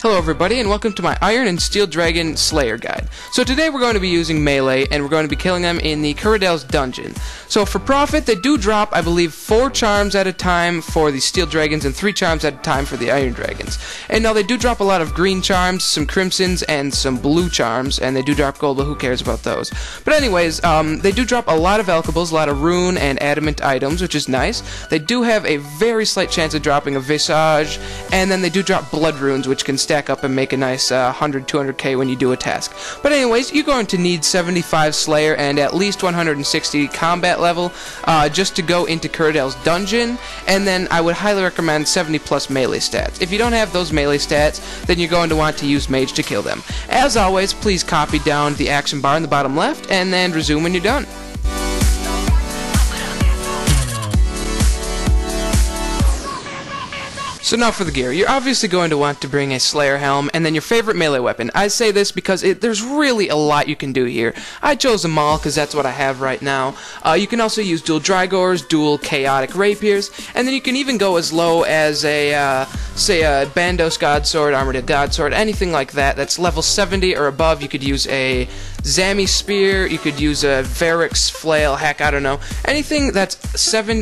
Hello everybody, and welcome to my Iron and Steel Dragon Slayer guide. So today we're going to be using melee, and we're going to be killing them in the Caradel's dungeon. So for profit, they do drop, I believe, 4 charms at a time for the Steel Dragons and 3 charms at a time for the Iron Dragons. And now they do drop a lot of green charms, some crimsons, and some blue charms, and they do drop gold, but who cares about those? But anyways, they do drop a lot of alchables, a lot of rune and adamant items, which is nice. They do have a very slight chance of dropping a visage, and then they do drop blood runes, which can stack up and make a nice 100-200k when you do a task. But anyways, you're going to need 75 Slayer and at least 160 combat level just to go into Caradel's dungeon, and then I would highly recommend 70 plus melee stats. If you don't have those melee stats, then you're going to want to use mage to kill them. As always, please copy down the action bar in the bottom left and then resume when you're done. So now for the gear. You're obviously going to want to bring a Slayer Helm and then your favorite melee weapon. I say this because there's really a lot you can do here. I chose a Maul because that's what I have right now. You can also use dual Drygores, dual Chaotic Rapiers, and then you can even go as low as a, say a Bandos Godsword, Armored Godsword, anything like that that's level 70 or above. You could use a Zami Spear, you could use a Varix Flail, heck, I don't know. Anything that's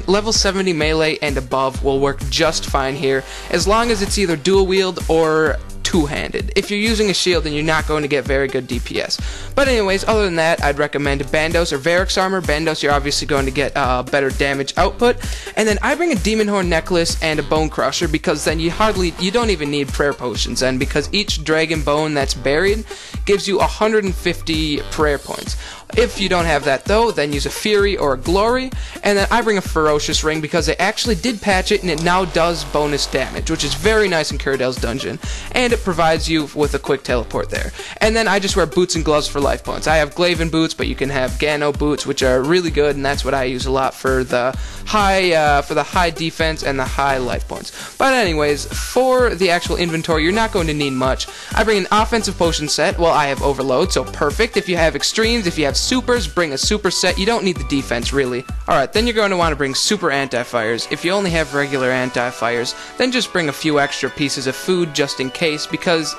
level 70 melee and above will work just fine here, as long as it's either dual wield or two-handed. If you're using a shield, then you're not going to get very good DPS. But anyways, other than that, I'd recommend Bandos or Varix armor. Bandos, you're obviously going to get better damage output. And then I bring a Demon Horn necklace and a Bone Crusher, because then you don't even need prayer potions then, because each dragon bone that's buried gives you 150 prayer points. If you don't have that though, then use a Fury or a Glory, and then I bring a Ferocious Ring because they actually did patch it and it now does bonus damage, which is very nice in Caradel's dungeon, and it provides you with a quick teleport there. And then I just wear boots and gloves for life points. I have Glaven boots, but you can have Gano boots, which are really good, and that's what I use a lot for the high defense and the high life points. But anyways, for the actual inventory, you're not going to need much. I bring an offensive potion set. Well, I have Overload, so perfect. If you have extremes, if you have supers, bring a super set. You don't need the defense, really. Alright, then you're going to want to bring super anti-fires. If you only have regular anti-fires, then just bring a few extra pieces of food just in case, because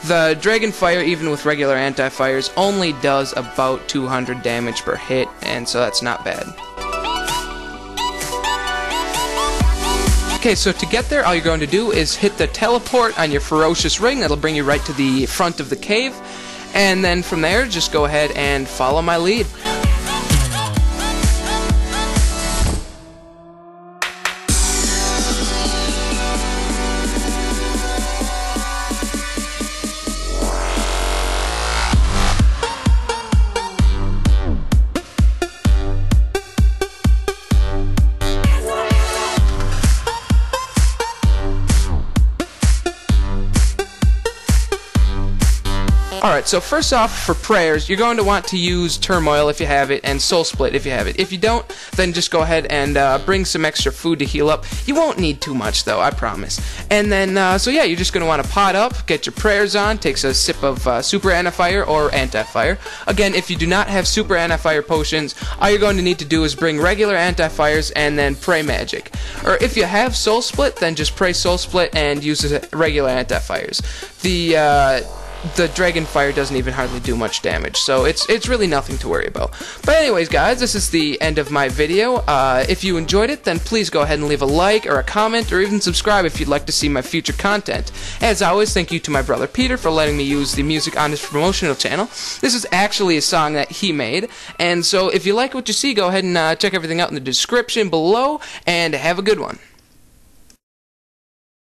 the Dragon Fire, even with regular anti-fires, only does about 200 damage per hit, and so that's not bad. Okay, so to get there, all you're going to do is hit the teleport on your Ferocious Ring. That'll bring you right to the front of the cave. And then from there, just go ahead and follow my lead. Alright, so first off, for prayers, you're going to want to use Turmoil if you have it, and Soul Split if you have it. If you don't, then just go ahead and bring some extra food to heal up. You won't need too much, though, I promise. And then, so yeah, you're just going to want to pot up, get your prayers on, takes a sip of Super Anti-Fire or Anti-Fire. Again, if you do not have Super Anti-Fire potions, all you're going to need to do is bring regular Anti-Fires and then pray Magic. Or if you have Soul Split, then just pray Soul Split and use regular Anti-Fires. The Dragon Fire doesn't even hardly do much damage, so it's really nothing to worry about. But anyways, guys, this is the end of my video. If you enjoyed it, then please go ahead and leave a like or a comment or even subscribe if you'd like to see my future content. As always, thank you to my brother Peter for letting me use the music on his promotional channel. This is actually a song that he made, and so if you like what you see, go ahead and check everything out in the description below, and have a good one.